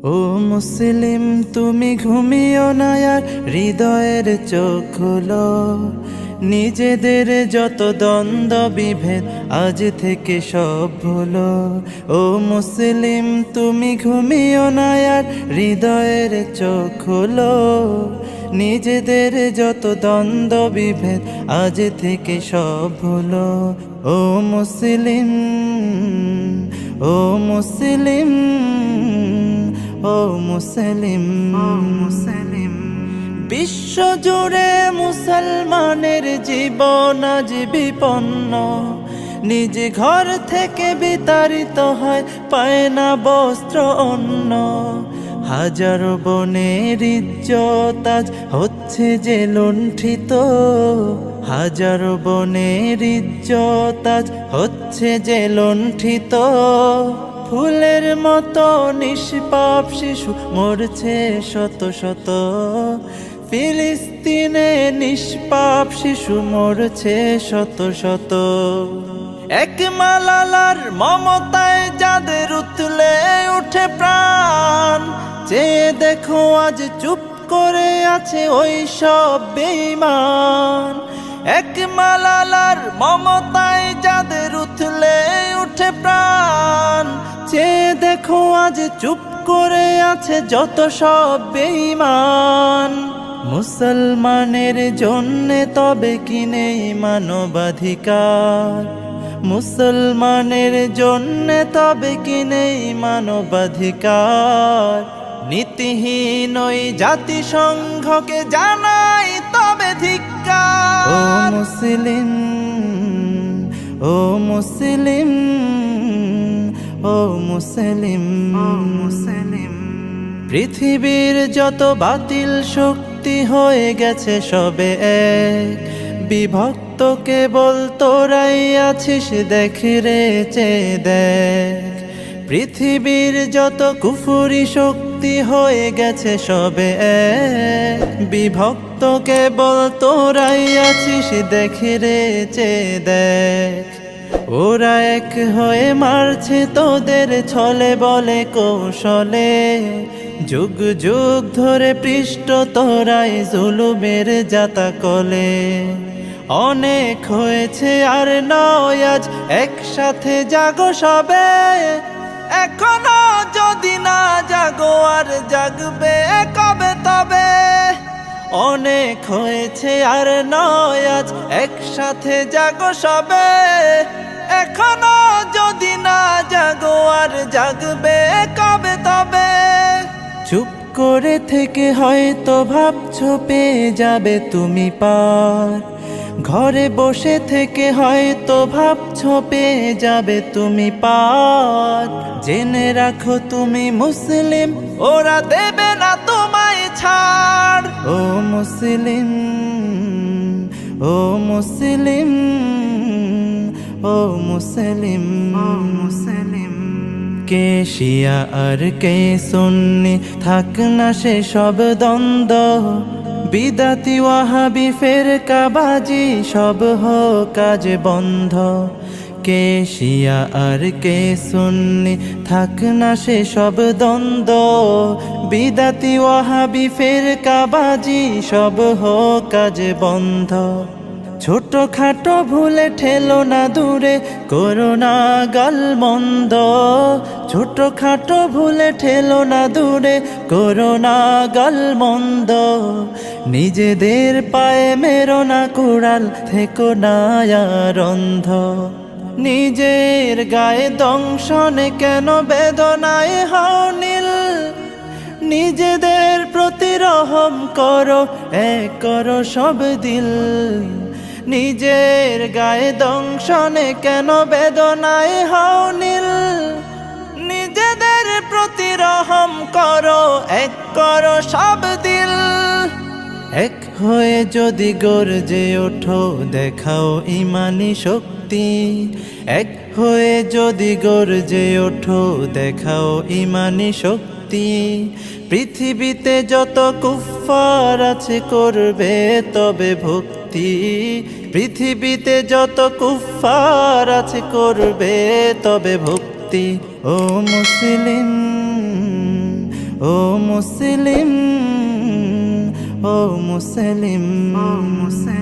ও মুসলিম তুমি ঘুমিও না আর হৃদয়ের চোখ খোলো। নিজেদের যত দ্বন্দ্ব বিভেদ আজ থেকে সব ভুলো। ও মুসলিম তুমি ঘুমিও না আর হৃদয়ের চোখ খোলো। নিজেদের যত দ্বন্দ্ব বিভেদ আজ থেকে সব ভুলো। ও মুসলিম, ও মুসলিম, ও মুসলিম, বিশ্ব জুড়ে মুসলমানের জীবন আজ বিপন্ন। নিজ ঘর থেকে বিতাড়িত হয়, পায় না বস্ত্র অন্ন। হাজারো বনের ইজ্জত আজ হচ্ছে যে লুণ্ঠিত। হাজারো বনের ইজ্জত আজ হচ্ছে যে লুণ্ঠিত। ফুলের মতো নিষ্পাপ শিশু মরছে শত শত। ফিলিস্তিনে নিষ্পাপ শিশু মরছে শত শত। এক মালালার মমতায় যাদের উতলে উঠে প্রাণ, চেয়ে দেখো আজ চুপ করে আছে ওই সব বেঈমান। এক মালালার মমতায় যাদের উতলে উঠে প্রাণ, চেয়ে দেখো আজ চুপ করে আছে যত সব বেঈমান। মুসলমানের জন্যে তবে কি নেই মানবাধিকার? মুসলমানের জন্যে তবে কি নেই মানবাধিকার? নীতিহীন ওই জাতিসংঘকে জানাই তবে ধিক্কার। ও মুসলিম, ও মুসলিম, ও মুসলিম, পৃথিবীর যত বাতিল শক্তি হয়ে গেছে সবে এক। বিভক্ত কেবল তোরাই আছিস, দেখ রে চেয়ে দেখ। পৃথিবীর যত কুফুরি শক্তি হয়ে গেছে সবে এক। বিভক্ত কেবল তোরাই আছিস, দেখ রে চেয়ে দেখ। ওরা এক হয়ে মারছে তোদের ছলে বলে কৌশলে। যুগ যুগ ধরে পৃষ্ঠ তোরাই জুলুমের জাতাকলে। অনেক হয়েছে আর নয় আজ একসাথে জাগো সবে। এখনো যদি না জাগো আর জাগবে কবে তবে? অনেক হয়েছে আর নয় আজ একসাথে জাগো সবে। এখনো যদি না জাগো আর জাগবে কবে তবে? চুপ করে থেকে হয়তো ভাবছো পেয়ে যাবে তুমি পার। ঘরে বসে থেকে হয়তো ভাবছো পেয়ে যাবে তুমি পার। জেনে রাখো তুমি মুসলিম, ওরা দেবে না তোমায় ছাড়। ও মুসলিম, ও মুসলিম, ও মুসলিম, কে শিয়া আর কে সুন্নি থাক না সে সব দ্বন্দ্ব। বিদাতি ওয়াহাবি ফেরকাবাজি সব হোক কাজ বন্ধ। কে শিয়া আর কে সুন্নি থাক না সে সব দ্বন্দ্ব। বিদাতি ওয়াহাবি ফেরকাবাজি সব হোক কাজ বন্ধ। ছোট খাটো ভুলে ঠেলো না দূরে, করো না গালমন্দ। ছোট খাটো ভুলে ঠেলো না দূরে, করো না গালমন্দ। নিজেদের পায়ে মেরো না কুড়াল, থেকো না আর অন্ধ। নিজের গায়ে দংশনে কেন বেদনায় হও নীল? নিজেদের প্রতি রহম করো, এক করো সব দিল। নিজের গায়ে দংশনে কেন বেদনায় হও নীল? নিজেদের প্রতি রহম করো, এক করো সব দিল। এক হয়ে যদি গর্জে ওঠো, দেখাও ইমানি শক্তি। এক হয়ে যদি গর্জে ওঠো, দেখাও ইমানি শক্তি। পৃথিবীতে যত কুফফার আছে করবে তবে ভক্তি। পৃথিবীতে যত কুফফার আছে করবে তবে ভক্তি। ও মুসলিম, ও মুসলিম, ও মুসলিম।